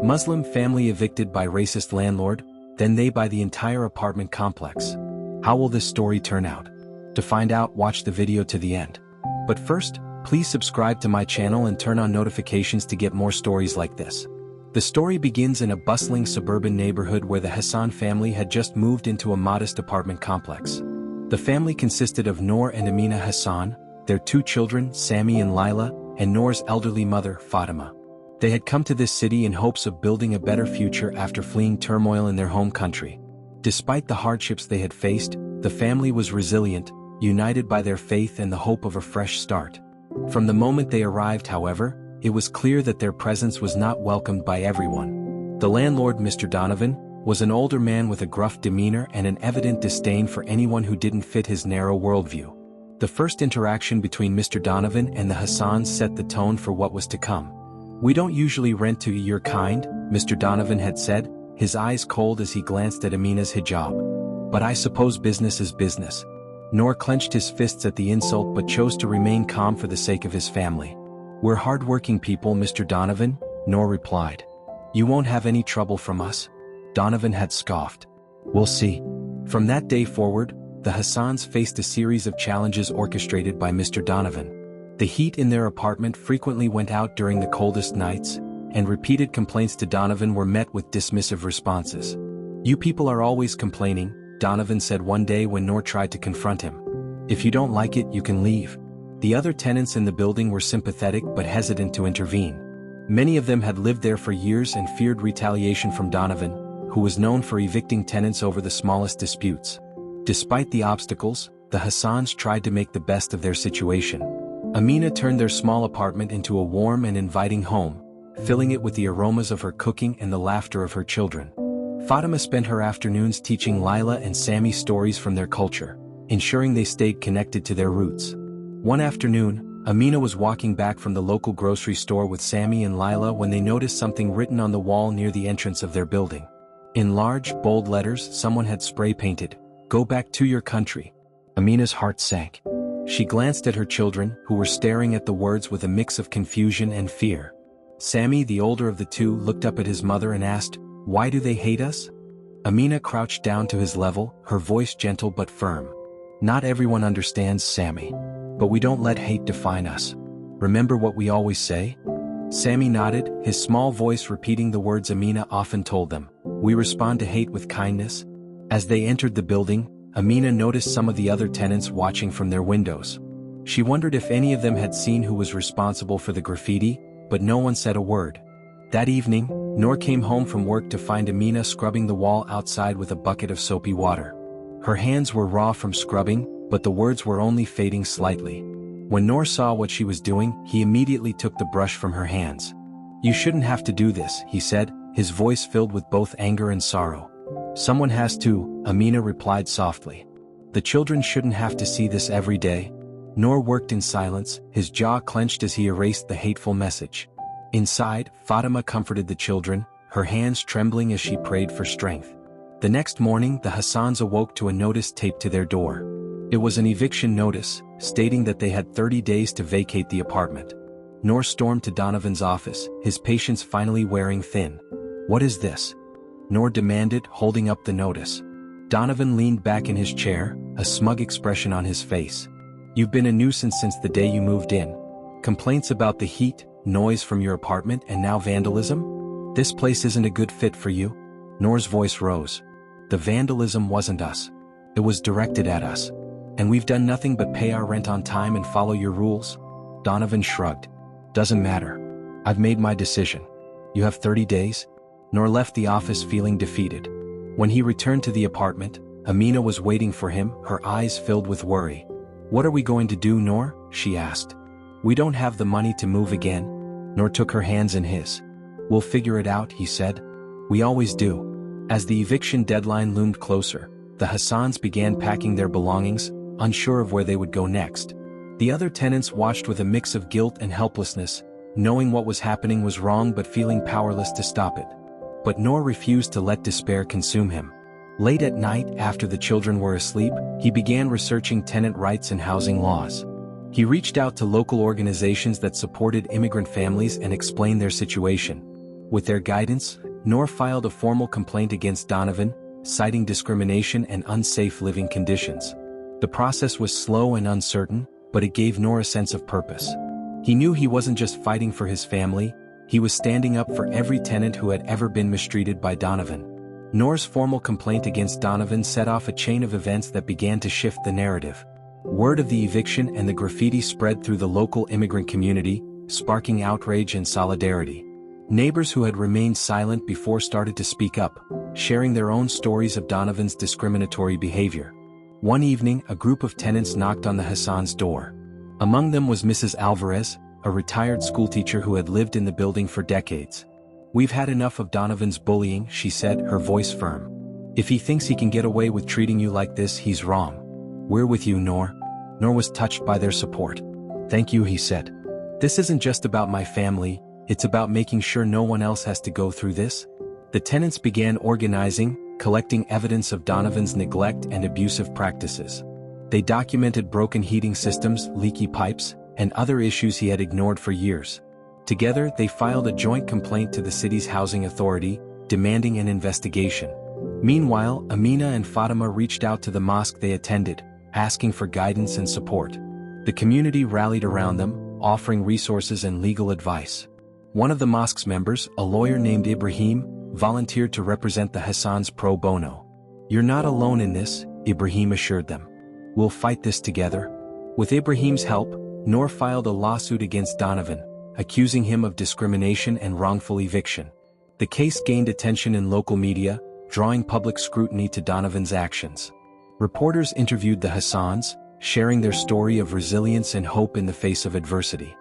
Muslim family evicted by racist landlord, then they buy the entire apartment complex. How will this story turn out? To find out, watch the video to the end. But first, please subscribe to my channel and turn on notifications to get more stories like this. The story begins in a bustling suburban neighborhood where the Hassan family had just moved into a modest apartment complex. The family consisted of Noor and Amina Hassan, their two children, Sammy and Lila, and Noor's elderly mother, Fatima. They had come to this city in hopes of building a better future after fleeing turmoil in their home country. Despite the hardships they had faced, the family was resilient, united by their faith and the hope of a fresh start. From the moment they arrived, however, it was clear that their presence was not welcomed by everyone. The landlord, Mr. Donovan, was an older man with a gruff demeanor and an evident disdain for anyone who didn't fit his narrow worldview. The first interaction between Mr. Donovan and the Hassans set the tone for what was to come. "We don't usually rent to your kind," Mr. Donovan had said, his eyes cold as he glanced at Amina's hijab. "But I suppose business is business." Noor clenched his fists at the insult but chose to remain calm for the sake of his family. "We're hard-working people, Mr. Donovan," Noor replied. "You won't have any trouble from us?" Donovan had scoffed. "We'll see." From that day forward, the Hassans faced a series of challenges orchestrated by Mr. Donovan. The heat in their apartment frequently went out during the coldest nights, and repeated complaints to Donovan were met with dismissive responses. "You people are always complaining," Donovan said one day when Noor tried to confront him. "If you don't like it, you can leave." The other tenants in the building were sympathetic but hesitant to intervene. Many of them had lived there for years and feared retaliation from Donovan, who was known for evicting tenants over the smallest disputes. Despite the obstacles, the Hassans tried to make the best of their situation. Amina turned their small apartment into a warm and inviting home, filling it with the aromas of her cooking and the laughter of her children. Fatima spent her afternoons teaching Lila and Sammy stories from their culture, ensuring they stayed connected to their roots. One afternoon, Amina was walking back from the local grocery store with Sammy and Lila when they noticed something written on the wall near the entrance of their building. In large, bold letters, someone had spray-painted, "Go back to your country." Amina's heart sank. She glanced at her children, who were staring at the words with a mix of confusion and fear. Sammy, the older of the two, looked up at his mother and asked, "Why do they hate us?" Amina crouched down to his level, her voice gentle but firm. "Not everyone understands, Sammy. But we don't let hate define us. Remember what we always say?" Sammy nodded, his small voice repeating the words Amina often told them. "We respond to hate with kindness." As they entered the building, Amina noticed some of the other tenants watching from their windows. She wondered if any of them had seen who was responsible for the graffiti, but no one said a word. That evening, Noor came home from work to find Amina scrubbing the wall outside with a bucket of soapy water. Her hands were raw from scrubbing, but the words were only fading slightly. When Noor saw what she was doing, he immediately took the brush from her hands. "You shouldn't have to do this," he said, his voice filled with both anger and sorrow. "Someone has to," Amina replied softly. "The children shouldn't have to see this every day." Noor worked in silence, his jaw clenched as he erased the hateful message. Inside, Fatima comforted the children, her hands trembling as she prayed for strength. The next morning, the Hassans awoke to a notice taped to their door. It was an eviction notice, stating that they had 30 days to vacate the apartment. Noor stormed to Donovan's office, his patience finally wearing thin. "What is this?" Noor demanded, holding up the notice. Donovan leaned back in his chair, a smug expression on his face. "You've been a nuisance since the day you moved in. Complaints about the heat, noise from your apartment, and now vandalism? This place isn't a good fit for you." Noor's voice rose. "The vandalism wasn't us. It was directed at us. And we've done nothing but pay our rent on time and follow your rules." Donovan shrugged. "Doesn't matter. I've made my decision. You have 30 days? Noor left the office feeling defeated. When he returned to the apartment, Amina was waiting for him, her eyes filled with worry. "What are we going to do, Noor?" she asked. "We don't have the money to move again." Noor took her hands in his. "We'll figure it out," he said. "We always do." As the eviction deadline loomed closer, the Hassans began packing their belongings, unsure of where they would go next. The other tenants watched with a mix of guilt and helplessness, knowing what was happening was wrong but feeling powerless to stop it. But Noor refused to let despair consume him. Late at night, after the children were asleep, he began researching tenant rights and housing laws. He reached out to local organizations that supported immigrant families and explained their situation. With their guidance, Noor filed a formal complaint against Donovan, citing discrimination and unsafe living conditions. The process was slow and uncertain, but it gave Noor a sense of purpose. He knew he wasn't just fighting for his family, he was standing up for every tenant who had ever been mistreated by Donovan. Noor's formal complaint against Donovan set off a chain of events that began to shift the narrative. Word of the eviction and the graffiti spread through the local immigrant community, sparking outrage and solidarity. Neighbors who had remained silent before started to speak up, sharing their own stories of Donovan's discriminatory behavior. One evening, a group of tenants knocked on the Hassan's door. Among them was Mrs. Alvarez, a retired schoolteacher who had lived in the building for decades. "We've had enough of Donovan's bullying," she said, her voice firm. "If he thinks he can get away with treating you like this, he's wrong. We're with you, Noor." Noor was touched by their support. "Thank you," he said. "This isn't just about my family, it's about making sure no one else has to go through this." The tenants began organizing, collecting evidence of Donovan's neglect and abusive practices. They documented broken heating systems, leaky pipes, and other issues he had ignored for years. Together, they filed a joint complaint to the city's housing authority, demanding an investigation. Meanwhile, Amina and Fatima reached out to the mosque they attended, asking for guidance and support. The community rallied around them, offering resources and legal advice. One of the mosque's members, a lawyer named Ibrahim, volunteered to represent the Hassans pro bono. "You're not alone in this," Ibrahim assured them. "We'll fight this together." With Ibrahim's help, Noor filed a lawsuit against Donovan, accusing him of discrimination and wrongful eviction. The case gained attention in local media, drawing public scrutiny to Donovan's actions. Reporters interviewed the Hassans, sharing their story of resilience and hope in the face of adversity.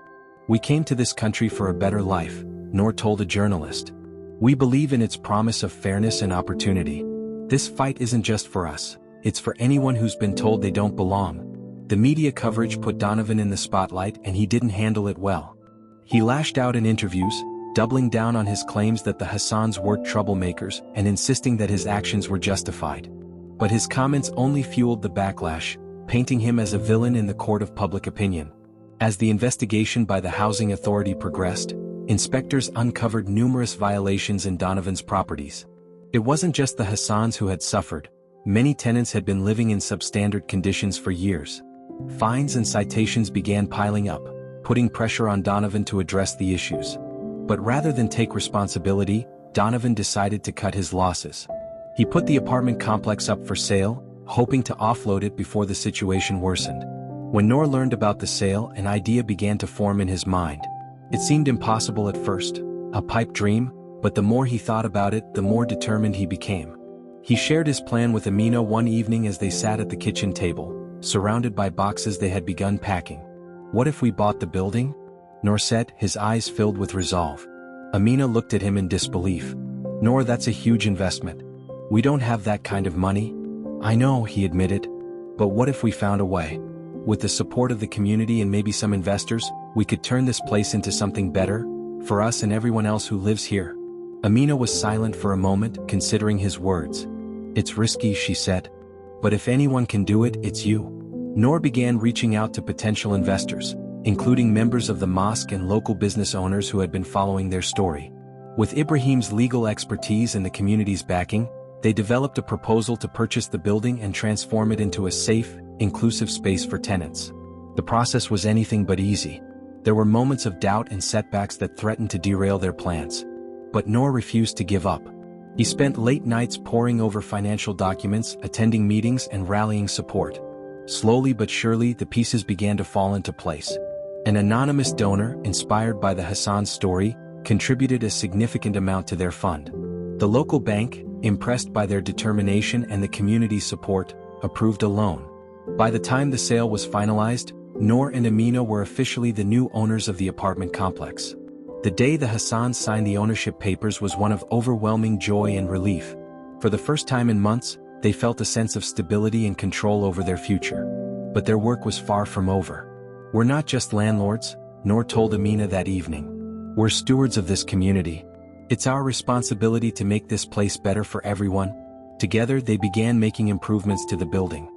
"We came to this country for a better life," Noor told a journalist. "We believe in its promise of fairness and opportunity. This fight isn't just for us, it's for anyone who's been told they don't belong." The media coverage put Donovan in the spotlight and he didn't handle it well. He lashed out in interviews, doubling down on his claims that the Hassans were troublemakers and insisting that his actions were justified. But his comments only fueled the backlash, painting him as a villain in the court of public opinion. As the investigation by the housing authority progressed, inspectors uncovered numerous violations in Donovan's properties. It wasn't just the Hassans who had suffered. Many tenants had been living in substandard conditions for years. Fines and citations began piling up, putting pressure on Donovan to address the issues. But rather than take responsibility, Donovan decided to cut his losses. He put the apartment complex up for sale, hoping to offload it before the situation worsened. When Noor learned about the sale, an idea began to form in his mind. It seemed impossible at first, a pipe dream, but the more he thought about it, the more determined he became. He shared his plan with Amina one evening as they sat at the kitchen table, surrounded by boxes they had begun packing. "What if we bought the building?" Noor said, his eyes filled with resolve. Amina looked at him in disbelief. "Noor, that's a huge investment. We don't have that kind of money." "I know," he admitted. "But what if we found a way? With the support of the community and maybe some investors, we could turn this place into something better, for us and everyone else who lives here." Amina was silent for a moment, considering his words. "It's risky," she said. "But if anyone can do it, it's you." Noor began reaching out to potential investors, including members of the mosque and local business owners who had been following their story. With Ibrahim's legal expertise and the community's backing, they developed a proposal to purchase the building and transform it into a safe, inclusive space for tenants. The process was anything but easy. There were moments of doubt and setbacks that threatened to derail their plans. But Noor refused to give up. He spent late nights poring over financial documents, attending meetings and rallying support. Slowly but surely, the pieces began to fall into place. An anonymous donor, inspired by the Hassan's story, contributed a significant amount to their fund. The local bank, impressed by their determination and the community's support, approved a loan. By the time the sale was finalized, Noor and Amina were officially the new owners of the apartment complex. The day the Hassans signed the ownership papers was one of overwhelming joy and relief. For the first time in months, they felt a sense of stability and control over their future. But their work was far from over. "We're not just landlords," Noor told Amina that evening. "We're stewards of this community. It's our responsibility to make this place better for everyone." Together, they began making improvements to the building.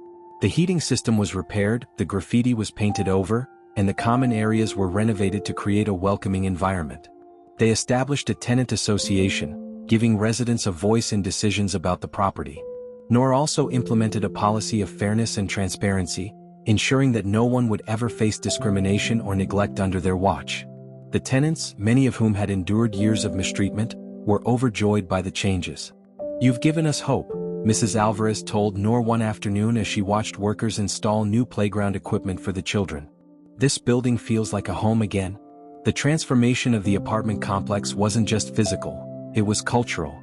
The heating system was repaired, the graffiti was painted over, and the common areas were renovated to create a welcoming environment. They established a tenant association, giving residents a voice in decisions about the property. Noor also implemented a policy of fairness and transparency, ensuring that no one would ever face discrimination or neglect under their watch. The tenants, many of whom had endured years of mistreatment, were overjoyed by the changes. "You've given us hope," Mrs. Alvarez told Noor one afternoon as she watched workers install new playground equipment for the children. "This building feels like a home again." The transformation of the apartment complex wasn't just physical, it was cultural.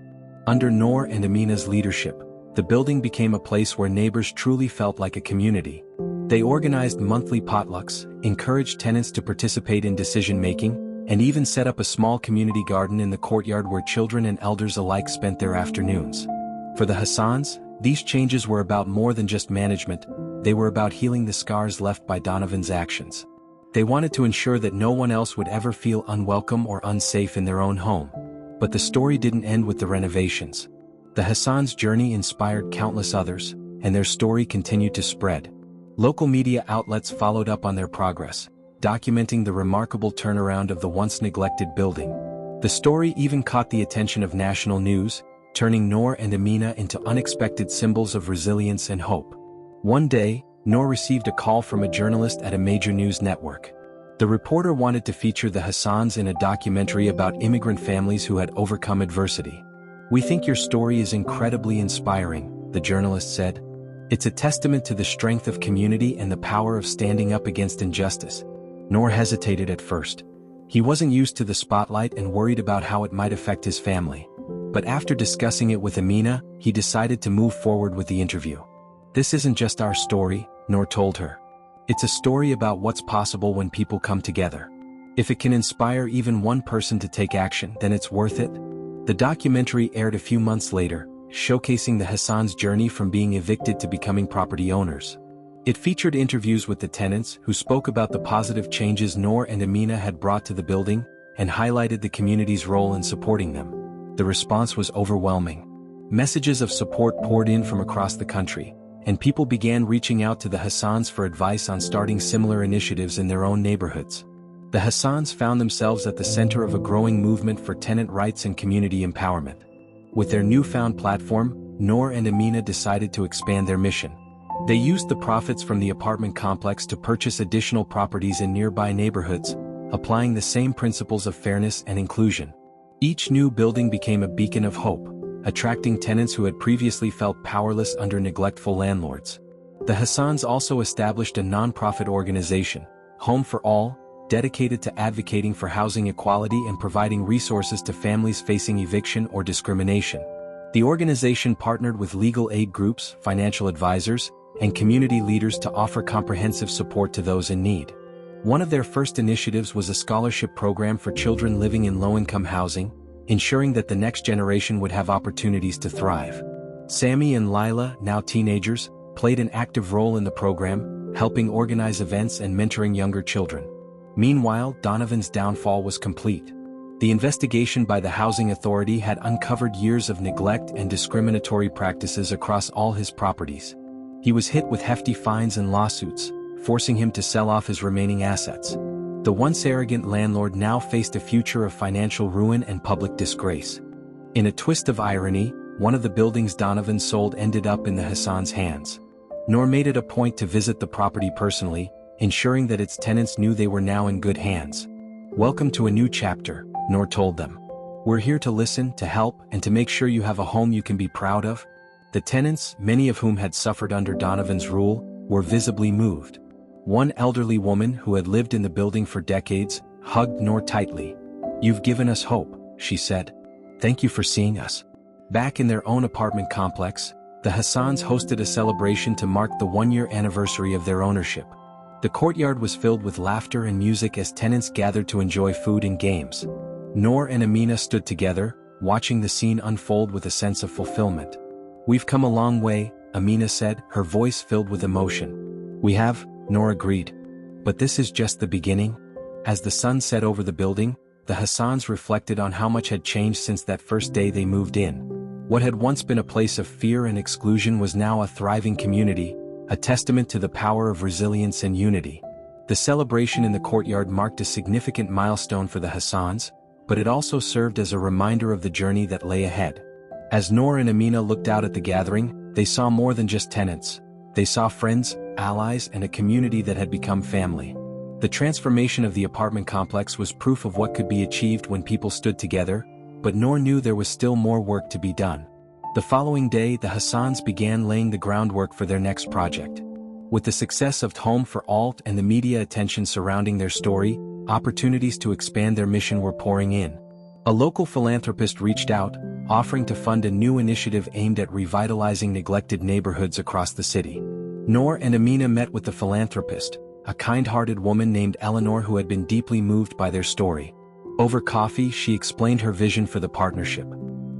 Under Noor and Amina's leadership, the building became a place where neighbors truly felt like a community. They organized monthly potlucks, encouraged tenants to participate in decision-making, and even set up a small community garden in the courtyard where children and elders alike spent their afternoons. For the Hassans, these changes were about more than just management, they were about healing the scars left by Donovan's actions. They wanted to ensure that no one else would ever feel unwelcome or unsafe in their own home. But the story didn't end with the renovations. The Hassans' journey inspired countless others, and their story continued to spread. Local media outlets followed up on their progress, documenting the remarkable turnaround of the once neglected building. The story even caught the attention of national news, turning Noor and Amina into unexpected symbols of resilience and hope. One day, Noor received a call from a journalist at a major news network. The reporter wanted to feature the Hassans in a documentary about immigrant families who had overcome adversity. "We think your story is incredibly inspiring," the journalist said. "It's a testament to the strength of community and the power of standing up against injustice." Noor hesitated at first. He wasn't used to the spotlight and worried about how it might affect his family. But after discussing it with Amina, he decided to move forward with the interview. "This isn't just our story," Noor told her. "It's a story about what's possible when people come together. If it can inspire even one person to take action, then it's worth it." The documentary aired a few months later, showcasing the Hassans' journey from being evicted to becoming property owners. It featured interviews with the tenants who spoke about the positive changes Noor and Amina had brought to the building, and highlighted the community's role in supporting them. The response was overwhelming. Messages of support poured in from across the country, and people began reaching out to the Hassans for advice on starting similar initiatives in their own neighborhoods. The Hassans found themselves at the center of a growing movement for tenant rights and community empowerment. With their newfound platform, Noor and Amina decided to expand their mission. They used the profits from the apartment complex to purchase additional properties in nearby neighborhoods, applying the same principles of fairness and inclusion. Each new building became a beacon of hope, attracting tenants who had previously felt powerless under neglectful landlords. The Hassans also established a non-profit organization, Home for All, dedicated to advocating for housing equality and providing resources to families facing eviction or discrimination. The organization partnered with legal aid groups, financial advisors, and community leaders to offer comprehensive support to those in need. One of their first initiatives was a scholarship program for children living in low-income housing, ensuring that the next generation would have opportunities to thrive. Sammy and Lila, now teenagers, played an active role in the program, helping organize events and mentoring younger children. Meanwhile, Donovan's downfall was complete. The investigation by the Housing Authority had uncovered years of neglect and discriminatory practices across all his properties. He was hit with hefty fines and lawsuits, forcing him to sell off his remaining assets. The once arrogant landlord now faced a future of financial ruin and public disgrace. In a twist of irony, one of the buildings Donovan sold ended up in the Hassans' hands. Noor made it a point to visit the property personally, ensuring that its tenants knew they were now in good hands. "Welcome to a new chapter," Noor told them. "We're here to listen, to help, and to make sure you have a home you can be proud of." The tenants, many of whom had suffered under Donovan's rule, were visibly moved. One elderly woman who had lived in the building for decades hugged Noor tightly. "You've given us hope," she said. "Thank you for seeing us." Back in their own apartment complex, the Hassans hosted a celebration to mark the one-year anniversary of their ownership. The courtyard was filled with laughter and music as tenants gathered to enjoy food and games. Noor and Amina stood together, watching the scene unfold with a sense of fulfillment. "We've come a long way," Amina said, her voice filled with emotion. "We have," Noor agreed. "But this is just the beginning." As the sun set over the building, the Hassans reflected on how much had changed since that first day they moved in. What had once been a place of fear and exclusion was now a thriving community, a testament to the power of resilience and unity. The celebration in the courtyard marked a significant milestone for the Hassans, but it also served as a reminder of the journey that lay ahead. As Noor and Amina looked out at the gathering, they saw more than just tenants. They saw friends, allies, and a community that had become family. The transformation of the apartment complex was proof of what could be achieved when people stood together, but Noor knew there was still more work to be done. The following day, the Hassans began laying the groundwork for their next project. With the success of Home for All and the media attention surrounding their story, opportunities to expand their mission were pouring in. A local philanthropist reached out, offering to fund a new initiative aimed at revitalizing neglected neighborhoods across the city. Noor and Amina met with the philanthropist, a kind-hearted woman named Eleanor who had been deeply moved by their story. Over coffee, she explained her vision for the partnership.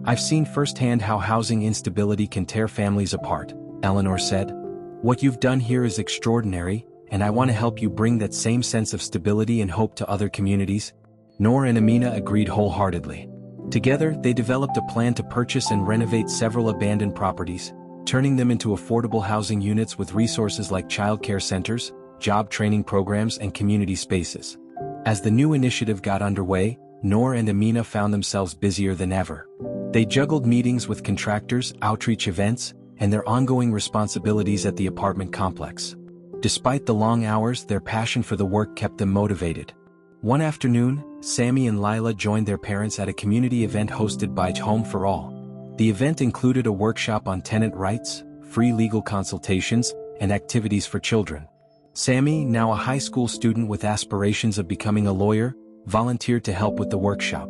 "I've seen firsthand how housing instability can tear families apart," Eleanor said. "What you've done here is extraordinary, and I want to help you bring that same sense of stability and hope to other communities." Noor and Amina agreed wholeheartedly. Together, they developed a plan to purchase and renovate several abandoned properties, turning them into affordable housing units with resources like childcare centers, job training programs, and community spaces. As the new initiative got underway, Noor and Amina found themselves busier than ever. They juggled meetings with contractors, outreach events, and their ongoing responsibilities at the apartment complex. Despite the long hours, their passion for the work kept them motivated. One afternoon, Sammy and Lila joined their parents at a community event hosted by Home for All. The event included a workshop on tenant rights, free legal consultations, and activities for children. Sammy, now a high school student with aspirations of becoming a lawyer, volunteered to help with the workshop.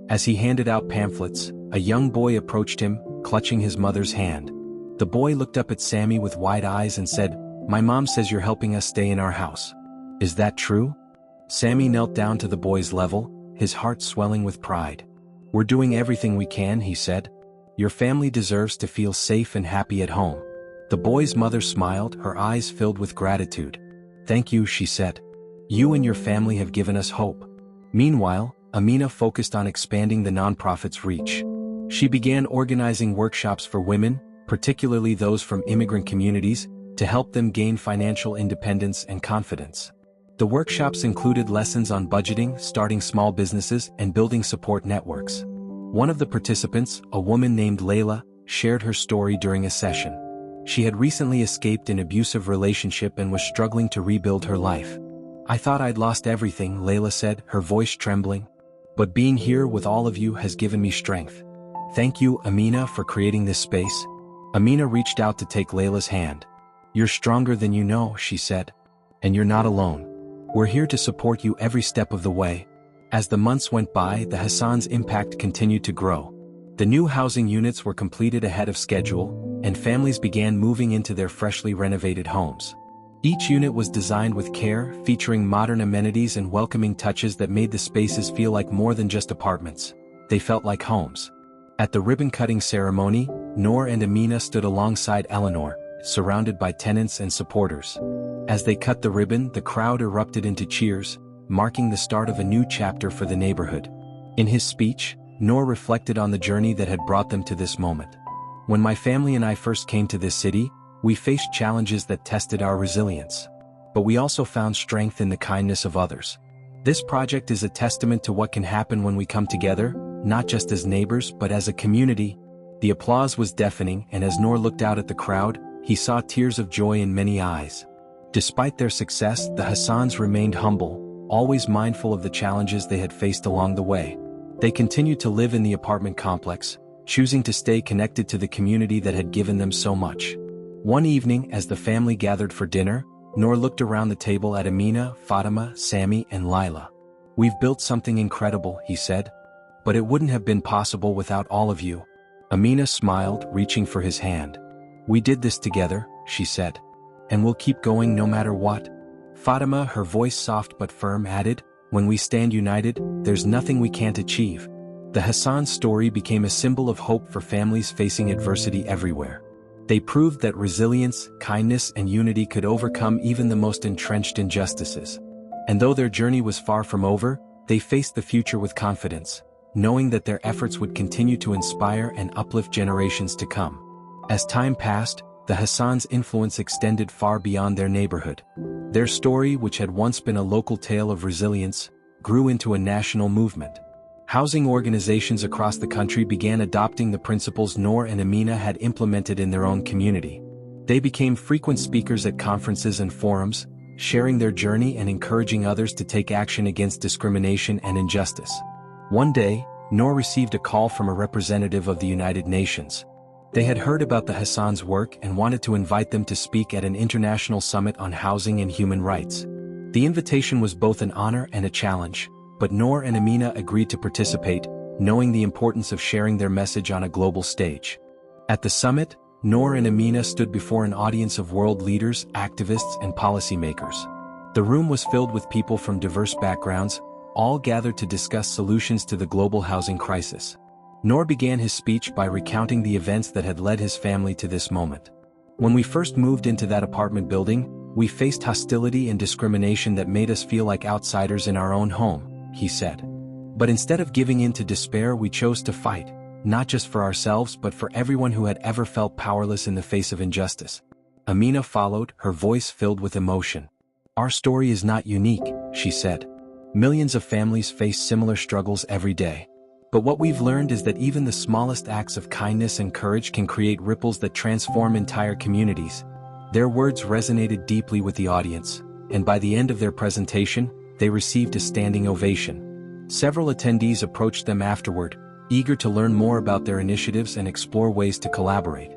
As he handed out pamphlets, a young boy approached him, clutching his mother's hand. The boy looked up at Sammy with wide eyes and said, "My mom says you're helping us stay in our house. Is that true?" Sammy knelt down to the boy's level, his heart swelling with pride. "We're doing everything we can," he said. "Your family deserves to feel safe and happy at home." The boy's mother smiled, her eyes filled with gratitude. "Thank you," she said. "You and your family have given us hope." Meanwhile, Amina focused on expanding the nonprofit's reach. She began organizing workshops for women, particularly those from immigrant communities, to help them gain financial independence and confidence. The workshops included lessons on budgeting, starting small businesses, and building support networks. One of the participants, a woman named Layla, shared her story during a session. She had recently escaped an abusive relationship and was struggling to rebuild her life. "I thought I'd lost everything," Layla said, her voice trembling. "But being here with all of you has given me strength. Thank you, Amina, for creating this space." Amina reached out to take Layla's hand. "You're stronger than you know," she said. "And you're not alone. We're here to support you every step of the way." As the months went by, the Hassans' impact continued to grow. The new housing units were completed ahead of schedule, and families began moving into their freshly renovated homes. Each unit was designed with care, featuring modern amenities and welcoming touches that made the spaces feel like more than just apartments. They felt like homes. At the ribbon-cutting ceremony, Noor and Amina stood alongside Eleanor, surrounded by tenants and supporters. As they cut the ribbon, the crowd erupted into cheers, marking the start of a new chapter for the neighborhood. In his speech, Noor reflected on the journey that had brought them to this moment. "When my family and I first came to this city, we faced challenges that tested our resilience. But we also found strength in the kindness of others. This project is a testament to what can happen when we come together, not just as neighbors but as a community." The applause was deafening, and as Noor looked out at the crowd, he saw tears of joy in many eyes. Despite their success, the Hassans remained humble, always mindful of the challenges they had faced along the way. They continued to live in the apartment complex, choosing to stay connected to the community that had given them so much. One evening, as the family gathered for dinner, Noor looked around the table at Amina, Fatima, Sammy, and Lila. "We've built something incredible," he said. "But it wouldn't have been possible without all of you." Amina smiled, reaching for his hand. "We did this together," she said. "And we'll keep going no matter what." Fatima, her voice soft but firm, added, "When we stand united, there's nothing we can't achieve." The Hassan story became a symbol of hope for families facing adversity everywhere. They proved that resilience, kindness, and unity could overcome even the most entrenched injustices. And though their journey was far from over, they faced the future with confidence, knowing that their efforts would continue to inspire and uplift generations to come. As time passed, the Hassans' influence extended far beyond their neighborhood. Their story, which had once been a local tale of resilience, grew into a national movement. Housing organizations across the country began adopting the principles Noor and Amina had implemented in their own community. They became frequent speakers at conferences and forums, sharing their journey and encouraging others to take action against discrimination and injustice. One day, Noor received a call from a representative of the United Nations. They had heard about the Hassan's work and wanted to invite them to speak at an international summit on housing and human rights. The invitation was both an honor and a challenge, but Noor and Amina agreed to participate, knowing the importance of sharing their message on a global stage. At the summit, Noor and Amina stood before an audience of world leaders, activists, and policymakers. The room was filled with people from diverse backgrounds, all gathered to discuss solutions to the global housing crisis. Noor began his speech by recounting the events that had led his family to this moment. "When we first moved into that apartment building, we faced hostility and discrimination that made us feel like outsiders in our own home," he said. "But instead of giving in to despair, we chose to fight, not just for ourselves but for everyone who had ever felt powerless in the face of injustice." Amina followed, her voice filled with emotion. "Our story is not unique," she said. "Millions of families face similar struggles every day. But what we've learned is that even the smallest acts of kindness and courage can create ripples that transform entire communities." Their words resonated deeply with the audience, and by the end of their presentation, they received a standing ovation. Several attendees approached them afterward, eager to learn more about their initiatives and explore ways to collaborate.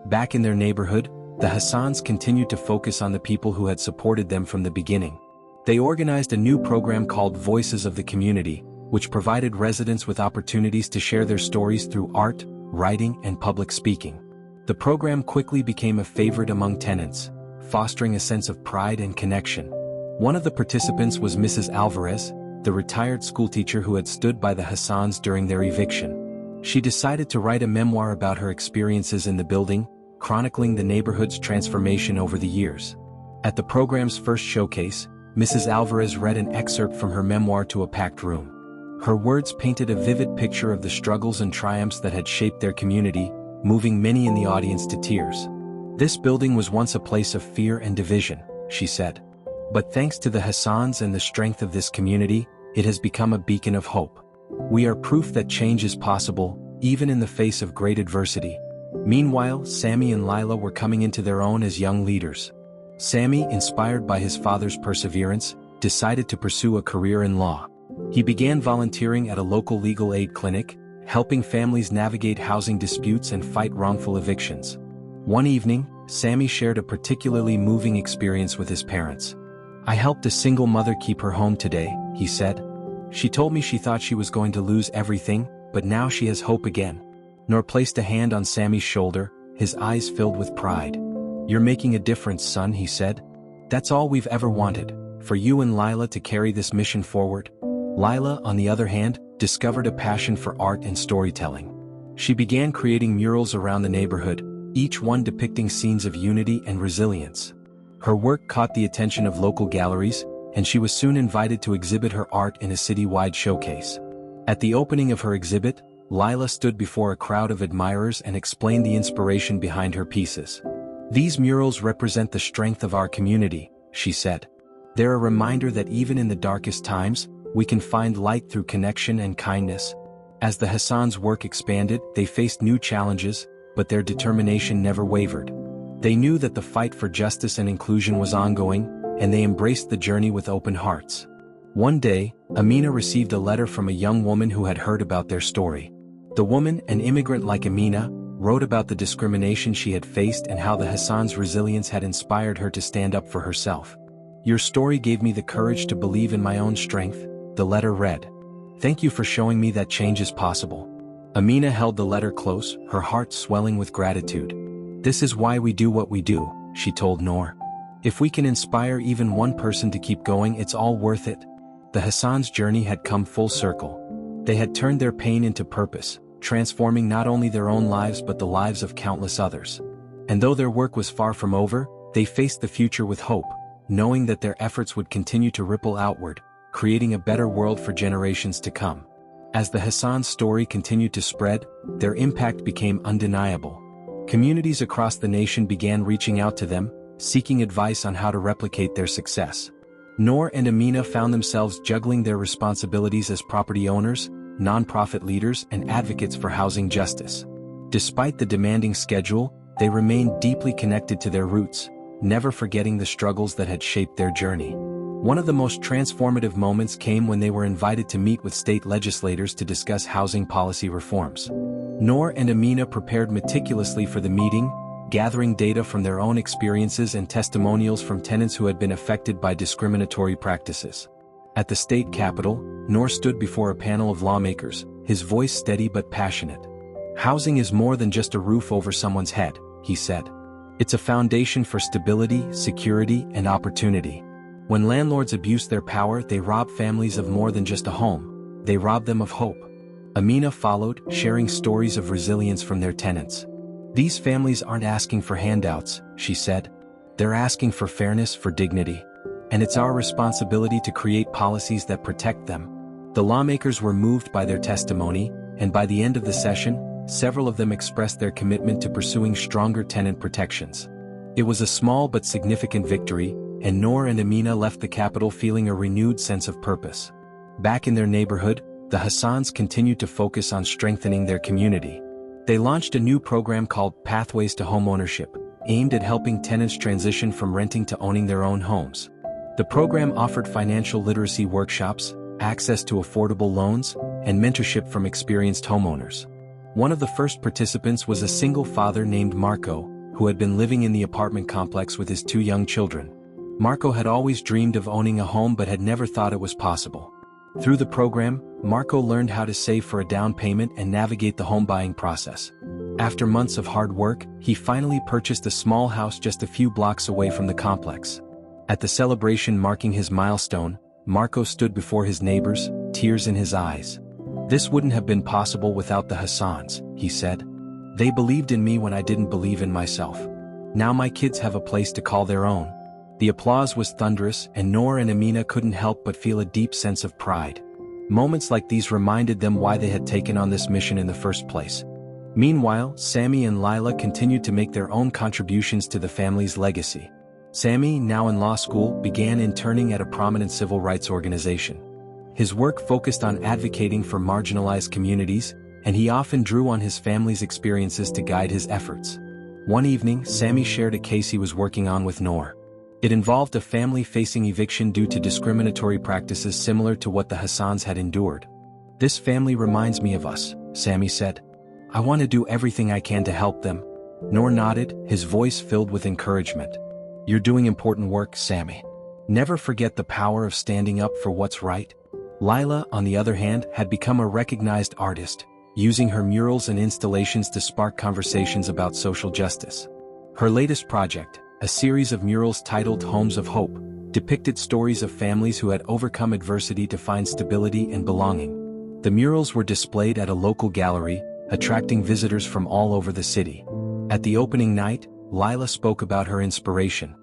Back in their neighborhood, the Hassans continued to focus on the people who had supported them from the beginning. They organized a new program called Voices of the Community, which provided residents with opportunities to share their stories through art, writing, and public speaking. The program quickly became a favorite among tenants, fostering a sense of pride and connection. One of the participants was Mrs. Alvarez, the retired schoolteacher who had stood by the Hassans during their eviction. She decided to write a memoir about her experiences in the building, chronicling the neighborhood's transformation over the years. At the program's first showcase, Mrs. Alvarez read an excerpt from her memoir to a packed room. Her words painted a vivid picture of the struggles and triumphs that had shaped their community, moving many in the audience to tears. "This building was once a place of fear and division," she said. "But thanks to the Hassans and the strength of this community, it has become a beacon of hope. We are proof that change is possible, even in the face of great adversity." Meanwhile, Sammy and Lila were coming into their own as young leaders. Sammy, inspired by his father's perseverance, decided to pursue a career in law. He began volunteering at a local legal aid clinic, helping families navigate housing disputes and fight wrongful evictions. One evening, Sammy shared a particularly moving experience with his parents. "I helped a single mother keep her home today," he said. "She told me she thought she was going to lose everything, but now she has hope again." Noor placed a hand on Sammy's shoulder, his eyes filled with pride. "You're making a difference, son," he said. "That's all we've ever wanted, for you and Lila to carry this mission forward." Lila, on the other hand, discovered a passion for art and storytelling. She began creating murals around the neighborhood, each one depicting scenes of unity and resilience. Her work caught the attention of local galleries, and she was soon invited to exhibit her art in a city-wide showcase. At the opening of her exhibit, Lila stood before a crowd of admirers and explained the inspiration behind her pieces. "These murals represent the strength of our community," she said. "They're a reminder that even in the darkest times, we can find light through connection and kindness." As the Hassans' work expanded, they faced new challenges, but their determination never wavered. They knew that the fight for justice and inclusion was ongoing, and they embraced the journey with open hearts. One day, Amina received a letter from a young woman who had heard about their story. The woman, an immigrant like Amina, wrote about the discrimination she had faced and how the Hassans' resilience had inspired her to stand up for herself. "Your story gave me the courage to believe in my own strength," the letter read. "Thank you for showing me that change is possible." Amina held the letter close, her heart swelling with gratitude. "This is why we do what we do," she told Noor. "If we can inspire even one person to keep going, it's all worth it." The Hassans' journey had come full circle. They had turned their pain into purpose, transforming not only their own lives but the lives of countless others. And though their work was far from over, they faced the future with hope, knowing that their efforts would continue to ripple outward, creating a better world for generations to come. As the Hassans' story continued to spread, their impact became undeniable. Communities across the nation began reaching out to them, seeking advice on how to replicate their success. Noor and Amina found themselves juggling their responsibilities as property owners, nonprofit leaders, and advocates for housing justice. Despite the demanding schedule, they remained deeply connected to their roots, never forgetting the struggles that had shaped their journey. One of the most transformative moments came when they were invited to meet with state legislators to discuss housing policy reforms. Noor and Amina prepared meticulously for the meeting, gathering data from their own experiences and testimonials from tenants who had been affected by discriminatory practices. At the state capitol, Noor stood before a panel of lawmakers, his voice steady but passionate. "Housing is more than just a roof over someone's head," he said. "It's a foundation for stability, security, and opportunity. When landlords abuse their power, they rob families of more than just a home. They rob them of hope." Amina followed, sharing stories of resilience from their tenants. "These families aren't asking for handouts," she said. "They're asking for fairness, for dignity. And it's our responsibility to create policies that protect them." The lawmakers were moved by their testimony, and by the end of the session, several of them expressed their commitment to pursuing stronger tenant protections. It was a small but significant victory, and Noor and Amina left the Capitol feeling a renewed sense of purpose. Back in their neighborhood, the Hassans continued to focus on strengthening their community. They launched a new program called Pathways to Homeownership, aimed at helping tenants transition from renting to owning their own homes. The program offered financial literacy workshops, access to affordable loans, and mentorship from experienced homeowners. One of the first participants was a single father named Marco, who had been living in the apartment complex with his 2 young children. Marco had always dreamed of owning a home but had never thought it was possible. Through the program, Marco learned how to save for a down payment and navigate the home buying process. After months of hard work, he finally purchased a small house just a few blocks away from the complex. At the celebration marking his milestone, Marco stood before his neighbors, tears in his eyes. "This wouldn't have been possible without the Hassans," he said. "They believed in me when I didn't believe in myself. Now my kids have a place to call their own." The applause was thunderous, and Noor and Amina couldn't help but feel a deep sense of pride. Moments like these reminded them why they had taken on this mission in the first place. Meanwhile, Sammy and Lila continued to make their own contributions to the family's legacy. Sammy, now in law school, began interning at a prominent civil rights organization. His work focused on advocating for marginalized communities, and he often drew on his family's experiences to guide his efforts. One evening, Sammy shared a case he was working on with Noor. It involved a family facing eviction due to discriminatory practices similar to what the Hassans had endured. "This family reminds me of us," Sammy said. "I want to do everything I can to help them." Noor nodded, his voice filled with encouragement. "You're doing important work, Sammy. Never forget the power of standing up for what's right." Lila, on the other hand, had become a recognized artist, using her murals and installations to spark conversations about social justice. Her latest project, a series of murals titled Homes of Hope, depicted stories of families who had overcome adversity to find stability and belonging. The murals were displayed at a local gallery, attracting visitors from all over the city. At the opening night, Lila spoke about her inspiration.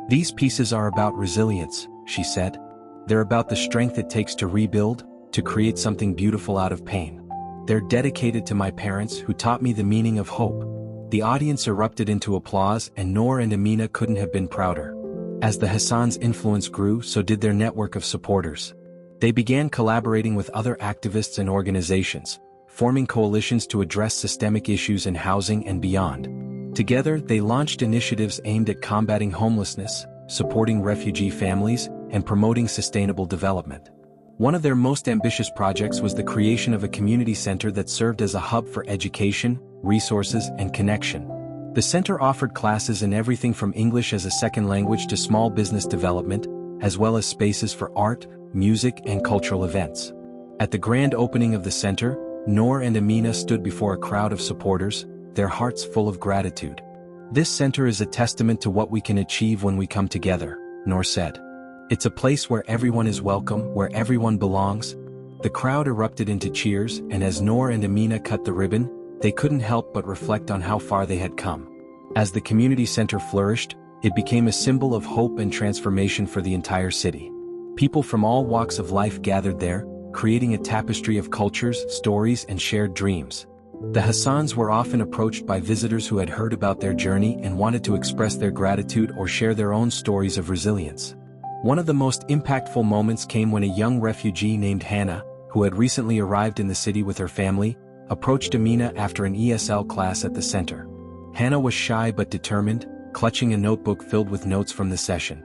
"These pieces are about resilience," she said. "They're about the strength it takes to rebuild, to create something beautiful out of pain. They're dedicated to my parents who taught me the meaning of hope." The audience erupted into applause, and Noor and Amina couldn't have been prouder. As the Hassans' influence grew, so did their network of supporters. They began collaborating with other activists and organizations, forming coalitions to address systemic issues in housing and beyond. Together, they launched initiatives aimed at combating homelessness, supporting refugee families, and promoting sustainable development. One of their most ambitious projects was the creation of a community center that served as a hub for education, resources, and connection. The center offered classes in everything from English as a second language to small business development, as well as spaces for art, music, and cultural events. At the grand opening of the center, Noor and Amina stood before a crowd of supporters, their hearts full of gratitude. "This center is a testament to what we can achieve when we come together," Noor said. "It's a place where everyone is welcome, where everyone belongs." The crowd erupted into cheers, and as Noor and Amina cut the ribbon, they couldn't help but reflect on how far they had come. As the community center flourished, it became a symbol of hope and transformation for the entire city. People from all walks of life gathered there, creating a tapestry of cultures, stories, and shared dreams. The Hassans were often approached by visitors who had heard about their journey and wanted to express their gratitude or share their own stories of resilience. One of the most impactful moments came when a young refugee named Hannah, who had recently arrived in the city with her family, approached Amina after an ESL class at the center. Hannah was shy but determined, clutching a notebook filled with notes from the session.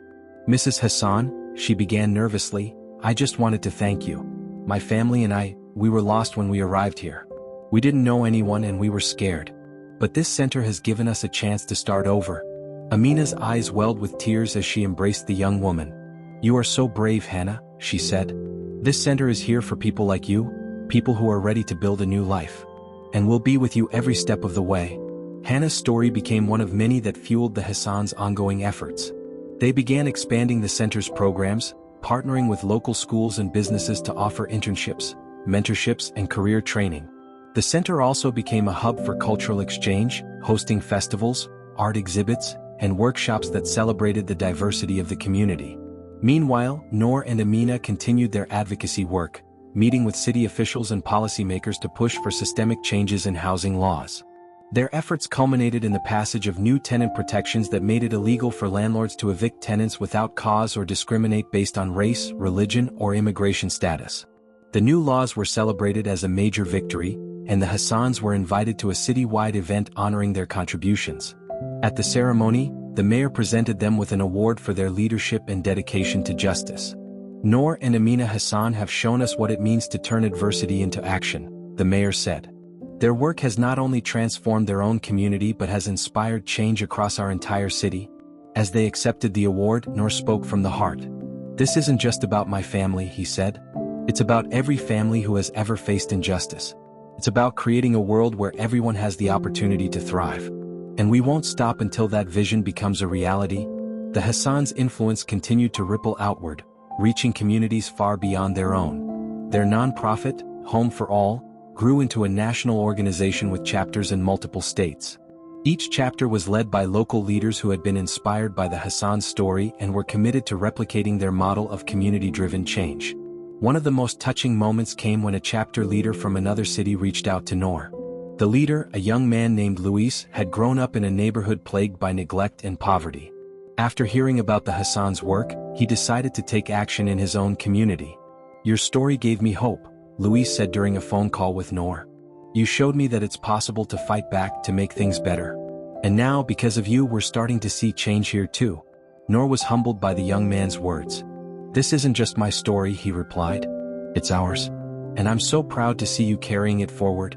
"Mrs. Hassan," she began nervously, "I just wanted to thank you. My family and we were lost when we arrived here. We didn't know anyone and we were scared. But this center has given us a chance to start over." Amina's eyes welled with tears as she embraced the young woman. "You are so brave, Hannah," she said. "This center is here for people like you, people who are ready to build a new life. And we'll be with you every step of the way." Hannah's story became one of many that fueled the Hassan's ongoing efforts. They began expanding the center's programs, partnering with local schools and businesses to offer internships, mentorships, and career training. The center also became a hub for cultural exchange, hosting festivals, art exhibits, and workshops that celebrated the diversity of the community. Meanwhile, Noor and Amina continued their advocacy work, meeting with city officials and policymakers to push for systemic changes in housing laws. Their efforts culminated in the passage of new tenant protections that made it illegal for landlords to evict tenants without cause or discriminate based on race, religion, or immigration status. The new laws were celebrated as a major victory, and the Hassans were invited to a city-wide event honoring their contributions. At the ceremony, the mayor presented them with an award for their leadership and dedication to justice. "Noor and Amina Hassan have shown us what it means to turn adversity into action," the mayor said. "Their work has not only transformed their own community but has inspired change across our entire city." As they accepted the award, Noor spoke from the heart. "This isn't just about my family," he said. "It's about every family who has ever faced injustice. It's about creating a world where everyone has the opportunity to thrive. And we won't stop until that vision becomes a reality." The Hassan's influence continued to ripple outward, reaching communities far beyond their own. Their nonprofit, Home for All, grew into a national organization with chapters in multiple states. Each chapter was led by local leaders who had been inspired by the Hassan's story and were committed to replicating their model of community-driven change. One of the most touching moments came when a chapter leader from another city reached out to Noor. The leader, a young man named Luis, had grown up in a neighborhood plagued by neglect and poverty. After hearing about the Hassan's work, he decided to take action in his own community. "Your story gave me hope," Luis said during a phone call with Noor. "You showed me that it's possible to fight back to make things better. And now, because of you, we're starting to see change here too." Noor was humbled by the young man's words. "This isn't just my story," he replied. "It's ours. And I'm so proud to see you carrying it forward."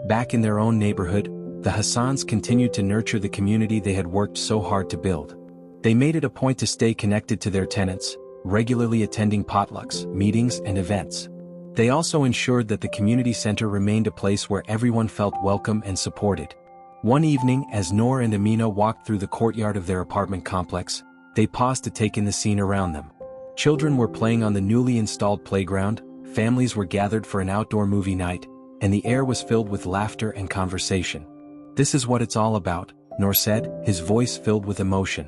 Back in their own neighborhood, the Hassans continued to nurture the community they had worked so hard to build. They made it a point to stay connected to their tenants, regularly attending potlucks, meetings, and events. They also ensured that the community center remained a place where everyone felt welcome and supported. One evening, as Noor and Amina walked through the courtyard of their apartment complex, they paused to take in the scene around them. Children were playing on the newly installed playground, families were gathered for an outdoor movie night, and the air was filled with laughter and conversation. "This is what it's all about," Noor said, his voice filled with emotion.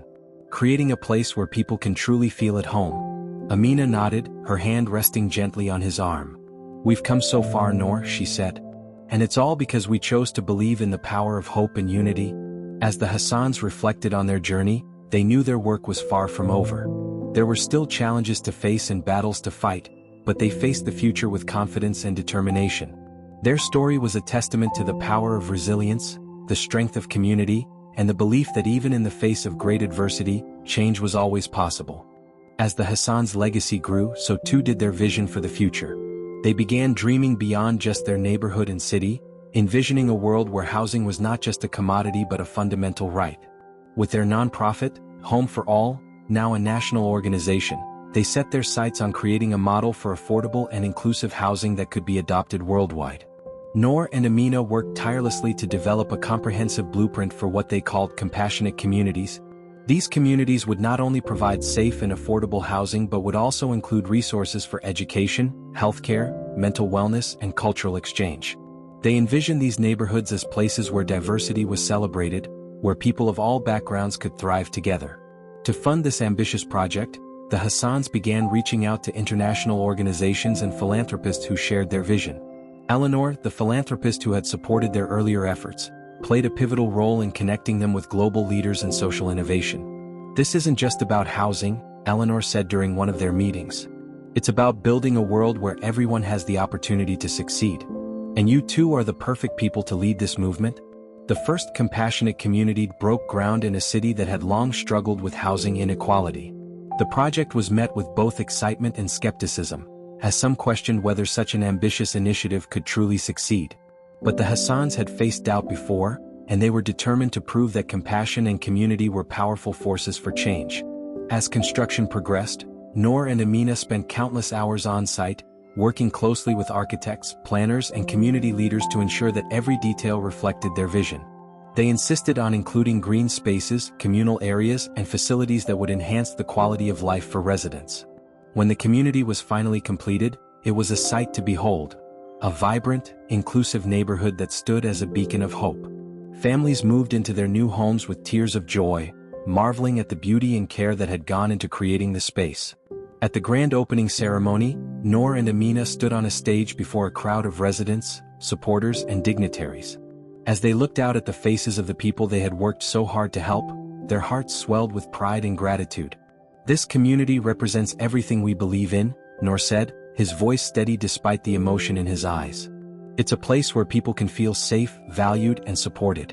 "Creating a place where people can truly feel at home." Amina nodded, her hand resting gently on his arm. "We've come so far, Noor," she said. "And it's all because we chose to believe in the power of hope and unity." As the Hassans reflected on their journey, they knew their work was far from over. There were still challenges to face and battles to fight, but they faced the future with confidence and determination. Their story was a testament to the power of resilience, the strength of community, and the belief that even in the face of great adversity, change was always possible. As the Hassans' legacy grew, so too did their vision for the future. They began dreaming beyond just their neighborhood and city, envisioning a world where housing was not just a commodity but a fundamental right. With their nonprofit, Home for All, now a national organization, they set their sights on creating a model for affordable and inclusive housing that could be adopted worldwide. Noor and Amina worked tirelessly to develop a comprehensive blueprint for what they called compassionate communities. These communities would not only provide safe and affordable housing but would also include resources for education, healthcare, mental wellness, and cultural exchange. They envisioned these neighborhoods as places where diversity was celebrated, where people of all backgrounds could thrive together. To fund this ambitious project, the Hassans began reaching out to international organizations and philanthropists who shared their vision. Eleanor, the philanthropist who had supported their earlier efforts, played a pivotal role in connecting them with global leaders in social innovation. "This isn't just about housing," Eleanor said during one of their meetings. It's about building a world where everyone has the opportunity to succeed. And you two are the perfect people to lead this movement. The first compassionate community broke ground in a city that had long struggled with housing inequality. The project was met with both excitement and skepticism, as some questioned whether such an ambitious initiative could truly succeed. But the Hassans had faced doubt before, and they were determined to prove that compassion and community were powerful forces for change. As construction progressed, Noor and Amina spent countless hours on site, working closely with architects, planners, and community leaders to ensure that every detail reflected their vision. They insisted on including green spaces, communal areas, and facilities that would enhance the quality of life for residents. When the community was finally completed, it was a sight to behold. A vibrant, inclusive neighborhood that stood as a beacon of hope. Families moved into their new homes with tears of joy, marveling at the beauty and care that had gone into creating the space. At the grand opening ceremony, Noor and Amina stood on a stage before a crowd of residents, supporters, and dignitaries. As they looked out at the faces of the people they had worked so hard to help, their hearts swelled with pride and gratitude. "This community represents everything we believe in," Noor said, his voice steady despite the emotion in his eyes. "It's a place where people can feel safe, valued, and supported.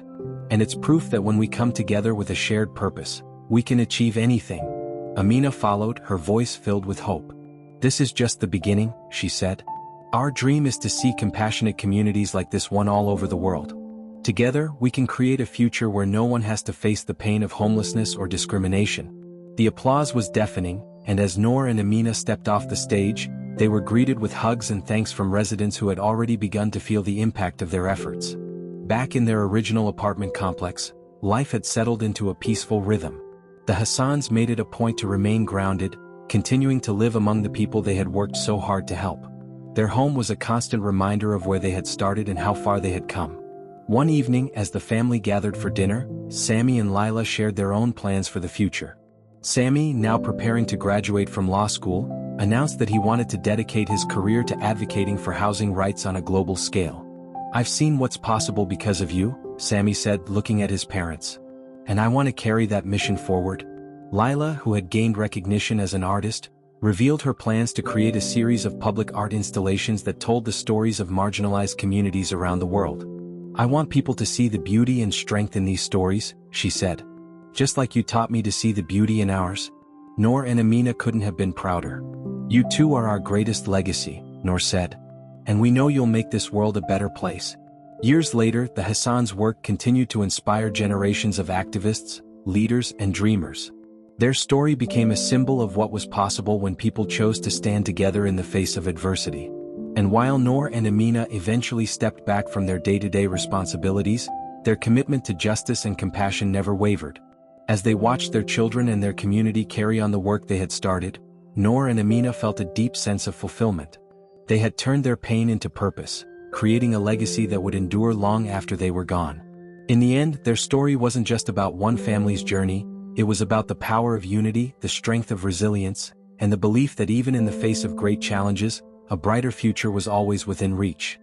And it's proof that when we come together with a shared purpose, we can achieve anything." Amina followed, her voice filled with hope. "This is just the beginning," she said. "Our dream is to see compassionate communities like this one all over the world. Together, we can create a future where no one has to face the pain of homelessness or discrimination." The applause was deafening, and as Noor and Amina stepped off the stage, they were greeted with hugs and thanks from residents who had already begun to feel the impact of their efforts. Back in their original apartment complex, life had settled into a peaceful rhythm. The Hassans made it a point to remain grounded, continuing to live among the people they had worked so hard to help. Their home was a constant reminder of where they had started and how far they had come. One evening, as the family gathered for dinner, Sammy and Lila shared their own plans for the future. Sammy, now preparing to graduate from law school, announced that he wanted to dedicate his career to advocating for housing rights on a global scale. "I've seen what's possible because of you," Sammy said, looking at his parents. "And I want to carry that mission forward." Lila, who had gained recognition as an artist, revealed her plans to create a series of public art installations that told the stories of marginalized communities around the world. "I want people to see the beauty and strength in these stories," she said. "Just like you taught me to see the beauty in ours." Noor and Amina couldn't have been prouder. "You two are our greatest legacy," Noor said. "And we know you'll make this world a better place." Years later, the Hassans' work continued to inspire generations of activists, leaders, and dreamers. Their story became a symbol of what was possible when people chose to stand together in the face of adversity. And while Noor and Amina eventually stepped back from their day-to-day responsibilities, their commitment to justice and compassion never wavered. As they watched their children and their community carry on the work they had started, Noor and Amina felt a deep sense of fulfillment. They had turned their pain into purpose, creating a legacy that would endure long after they were gone. In the end, their story wasn't just about one family's journey, it was about the power of unity, the strength of resilience, and the belief that even in the face of great challenges, a brighter future was always within reach.